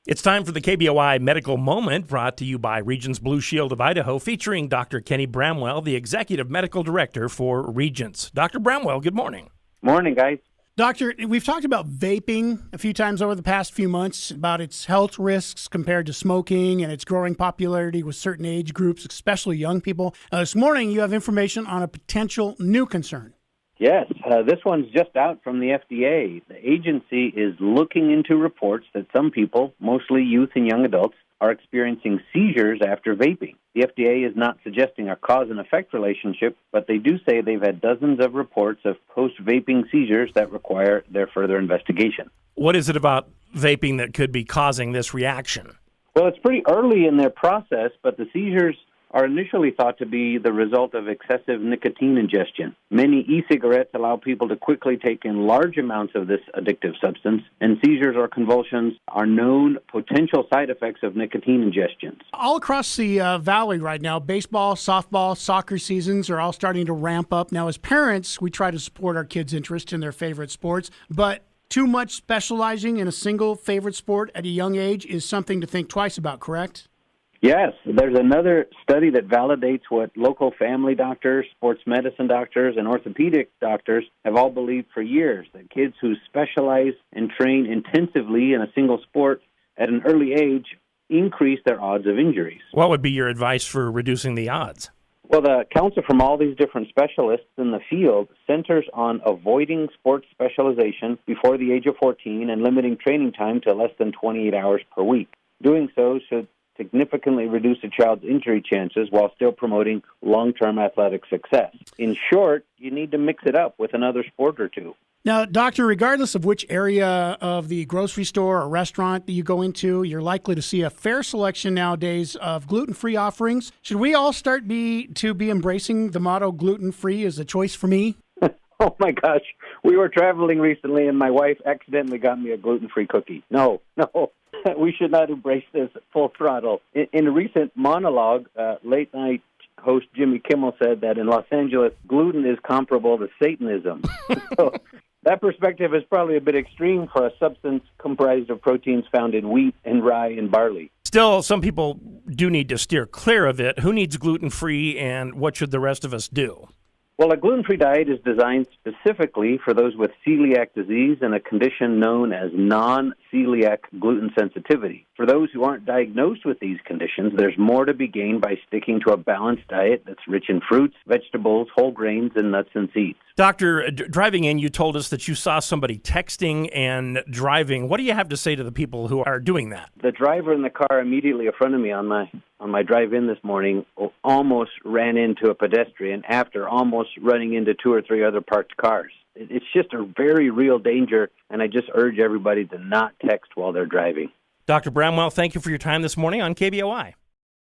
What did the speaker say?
It's time for the KBOI Medical Moment, brought to you by Regence Blue Shield of Idaho, featuring Dr. Kenny Bramwell, the Executive Medical Director for Regence. Dr. Bramwell, good morning. Morning, guys. Doctor, we've talked about vaping a few times over the past few months, about its health risks compared to smoking and its growing popularity with certain age groups, especially young people. This morning, you have information on a potential new concern. Yes, this one's just out from the FDA. The agency is looking into reports that some people, mostly youth and young adults, are experiencing seizures after vaping. The FDA is not suggesting a cause and effect relationship, but they do say they've had dozens of reports of post-vaping seizures that require their further investigation. What is it about vaping that could be causing this reaction? Well, it's pretty early in their process, but the seizures are initially thought to be the result of excessive nicotine ingestion. Many e-cigarettes allow people to quickly take in large amounts of this addictive substance, and seizures or convulsions are known potential side effects of nicotine ingestion. All across the valley right now, baseball, softball, soccer seasons are all starting to ramp up. Now, as parents, we try to support our kids' interest in their favorite sports, but too much specializing in a single favorite sport at a young age is something to think twice about, correct? Yes, there's another study that validates what local family doctors, sports medicine doctors, and orthopedic doctors have all believed for years, that kids who specialize and train intensively in a single sport at an early age increase their odds of injuries. What would be your advice for reducing the odds? Well, the counsel from all these different specialists in the field centers on avoiding sports specialization before the age of 14 and limiting training time to less than 28 hours per week. Doing so should significantly reduce a child's injury chances while still promoting long-term athletic success. In short, you need to mix it up with another sport or two. Now, doctor, regardless of which area of the grocery store or restaurant that you go into, you're likely to see a fair selection nowadays of gluten-free offerings. Should we all start be embracing the motto gluten-free as a choice for me? Oh, my gosh. We were traveling recently, and my wife accidentally got me a gluten-free cookie. No. We should not embrace this full throttle. In a recent monologue, late-night host Jimmy Kimmel said that in Los Angeles, gluten is comparable to Satanism. So that perspective is probably a bit extreme for a substance comprised of proteins found in wheat and rye and barley. Still, some people do need to steer clear of it. Who needs gluten-free, and what should the rest of us do? Well, a gluten-free diet is designed specifically for those with celiac disease and a condition known as non-celiac gluten sensitivity. For those who aren't diagnosed with these conditions, there's more to be gained by sticking to a balanced diet that's rich in fruits, vegetables, whole grains, and nuts and seeds. Doctor, driving in, you told us that you saw somebody texting and driving. What do you have to say to the people who are doing that? The driver in the car immediately in front of me on my drive-in this morning almost ran into a pedestrian after almost running into two or three other parked cars. It's just a very real danger, and I just urge everybody to not text while they're driving. Dr. Bramwell, thank you for your time this morning on KBOI.